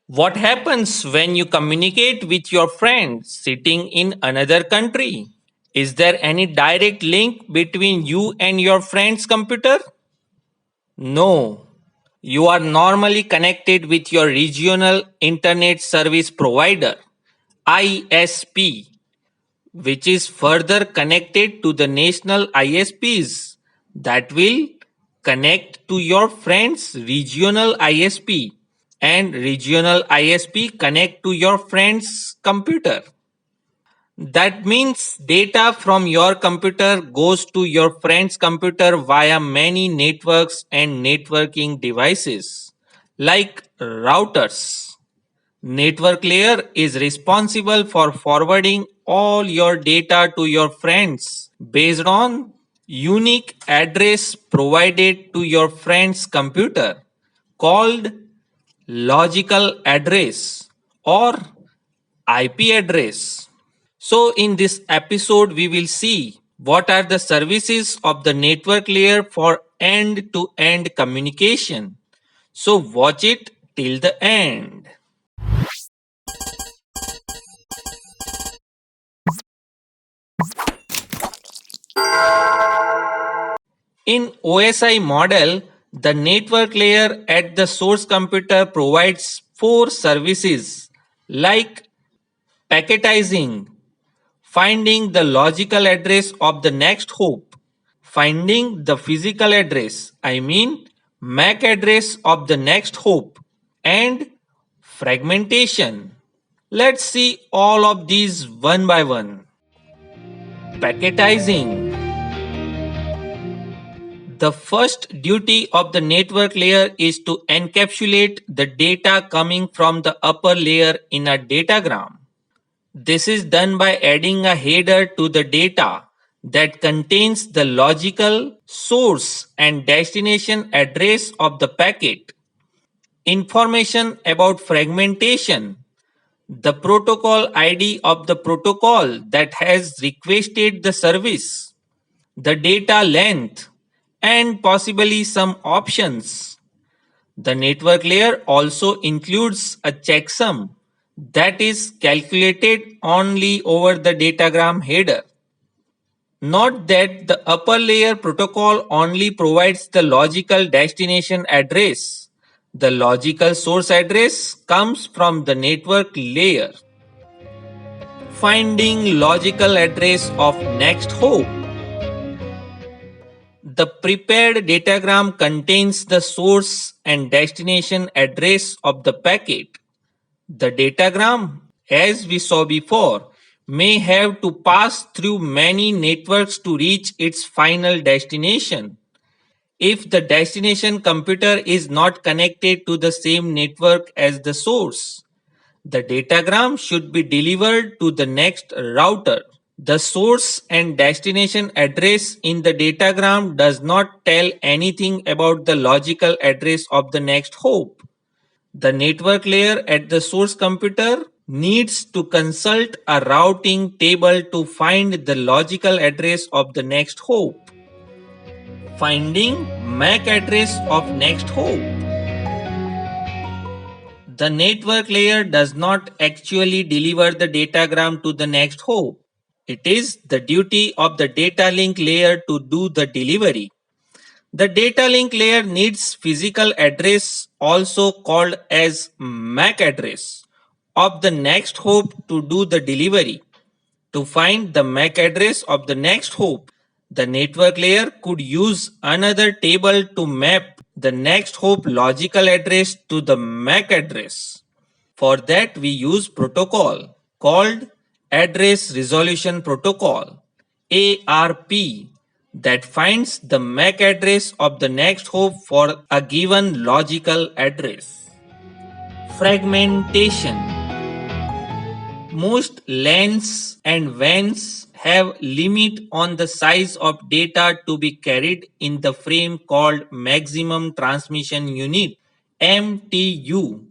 What happens when you communicate with your friend sitting in another country? Is there any direct link between you and your friend's computer? No. You are normally connected with your regional internet service provider, ISP, which is further connected to the national ISPs that will connect to your friend's regional ISP, and regional ISP connect to your friend's computer. That means data from your computer goes to your friend's computer via many networks and networking devices like routers. Network layer is responsible for forwarding all your data to your friends based on unique address provided to your friend's computer called logical address or IP address. So in this episode we will see what are the services of the network layer for end to end communication. So watch it till the end. In OSI model, the network layer at the source computer provides four services like packetizing, finding the logical address of the next hop, finding the physical address, I mean MAC address of the next hop, and fragmentation. Let's see all of these one by one. Packetizing. The first duty of the network layer is to encapsulate the data coming from the upper layer in a datagram. This is done by adding a header to the data that contains the logical source and destination address of the packet. Information about fragmentation, the protocol ID of the protocol that has requested the service, the data length, and possibly some options. The network layer also includes a checksum that is calculated only over the datagram header. Note that the upper layer protocol only provides the logical destination address. The logical source address comes from the network layer. Finding logical address of next hop. The prepared datagram contains the source and destination address of the packet. The datagram, as we saw before, may have to pass through many networks to reach its final destination. If the destination computer is not connected to the same network as the source, the datagram should be delivered to the next router. The source and destination address in the datagram does not tell anything about the logical address of the next hop. The network layer at the source computer needs to consult a routing table to find the logical address of the next hop. Finding MAC address of next hop. The network layer does not actually deliver the datagram to the next hop. It is the duty of the data link layer to do the delivery. The data link layer needs physical address, also called as MAC address, of the next hop to do the delivery. To find the MAC address of the next hop, the network layer could use another table to map the next hop logical address to the MAC address. For that we use protocol called Address Resolution Protocol, ARP, that finds the MAC address of the next hop for a given logical address. Fragmentation. Most LANs and WANs have limit on the size of data to be carried in the frame called Maximum Transmission Unit, MTU.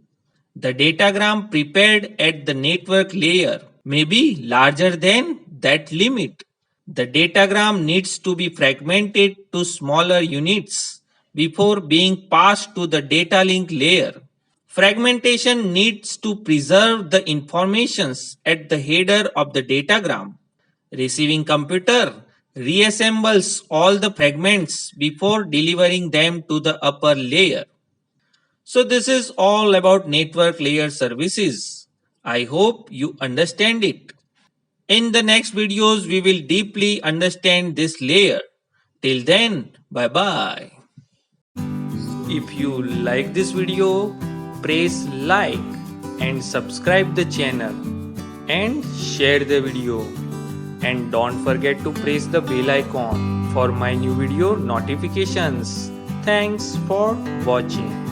The datagram prepared at the network layer may be larger than that limit. The datagram needs to be fragmented to smaller units before being passed to the data link layer. Fragmentation needs to preserve the informations at the header of the datagram. Receiving computer reassembles all the fragments before delivering them to the upper layer. So this is all about network layer services. I hope you understand it. In the next videos, we will deeply understand this layer. Till then, bye bye. If you like this video, press like and subscribe the channel and share the video. And don't forget to press the bell icon for my new video notifications. Thanks for watching.